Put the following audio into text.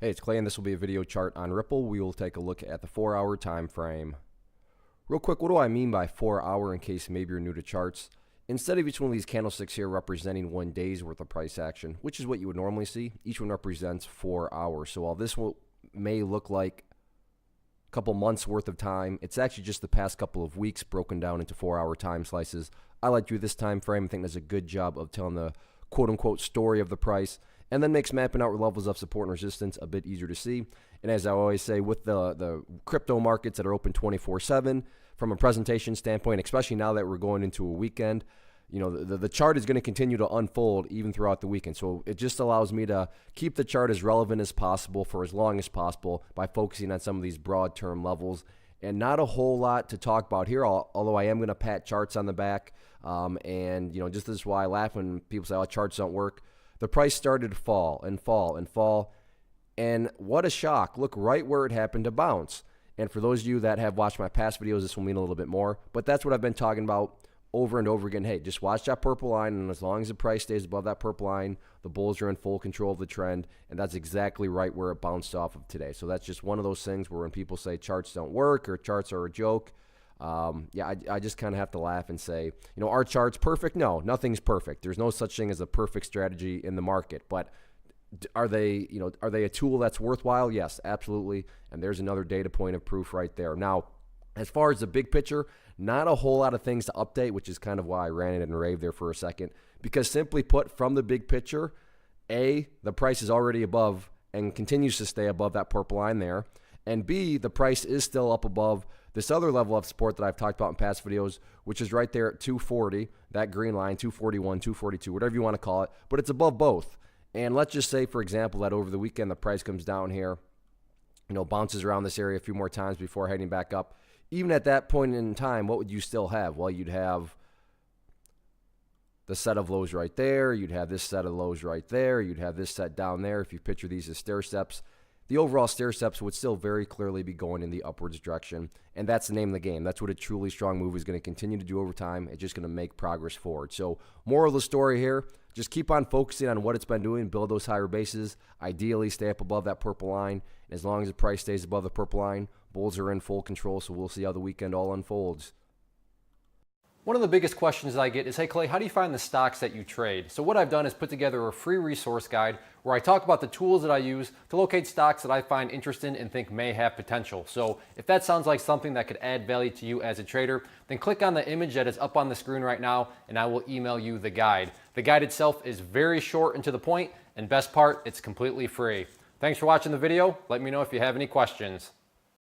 Hey, it's Clay, and this will be a video chart on Ripple. We will take a look at the 4-hour time frame. Real quick, what do I mean by 4-hour in case maybe you're new to charts? Instead of each one of these candlesticks here representing 1 day's worth of price action, which is what you would normally see, each one represents 4 hours. So while this may look like a couple months worth of time, it's actually just the past couple of weeks broken down into 4-hour time slices. I like to do this time frame. I think does a good job of telling the quote-unquote story of the price, and then makes mapping out levels of support and resistance a bit easier to see. And as I always say, with the crypto markets that are open 24/7, from a presentation standpoint, especially now that we're going into a weekend, you know, the chart is going to continue to unfold even throughout the weekend. So it just allows me to keep the chart as relevant as possible for as long as possible by focusing on some of these broad term levels. And not a whole lot to talk about here, although I am going to pat charts on the back. And, you know, just this is why I laugh when people say, oh, charts don't work. The price started to fall and fall and fall. And what a shock. Look right where it happened to bounce. And for those of you that have watched my past videos, this will mean a little bit more. But that's what I've been talking about over and over again. Hey, just watch that purple line, and as long as the price stays above that purple line, the bulls are in full control of the trend, and that's exactly right where it bounced off of today. So that's just one of those things where when people say charts don't work or charts are a joke, I just kind of have to laugh and say, you know, are charts perfect? No, nothing's perfect. There's no such thing as a perfect strategy in the market, but are they a tool that's worthwhile? Yes, absolutely. And there's another data point of proof right there. Now, as far as the big picture, not a whole lot of things to update, which is kind of why I ran it and raved there for a second. Because simply put, from the big picture, A, the price is already above and continues to stay above that purple line there. And B, the price is still up above this other level of support that I've talked about in past videos, which is right there at 240, that green line, 241, 242, whatever you want to call it. But it's above both. And let's just say, for example, that over the weekend the price comes down here, you know, bounces around this area a few more times before heading back up. Even at that point in time, what would you still have? Well, you'd have the set of lows right there. You'd have this set of lows right there. You'd have this set down there. If you picture these as stair steps, the overall stair steps would still very clearly be going in the upwards direction. And that's the name of the game. That's what a truly strong move is going to continue to do over time. It's just going to make progress forward. So moral of the story here, just keep on focusing on what it's been doing, build those higher bases, ideally stay up above that purple line. And as long as the price stays above the purple line, bulls are in full control, so we'll see how the weekend all unfolds. One of the biggest questions that I get is, hey Clay, how do you find the stocks that you trade? So what I've done is put together a free resource guide where I talk about the tools that I use to locate stocks that I find interesting and think may have potential. So if that sounds like something that could add value to you as a trader, then click on the image that is up on the screen right now and I will email you the guide. The guide itself is very short and to the point, and best part, it's completely free. Thanks for watching the video. Let me know if you have any questions.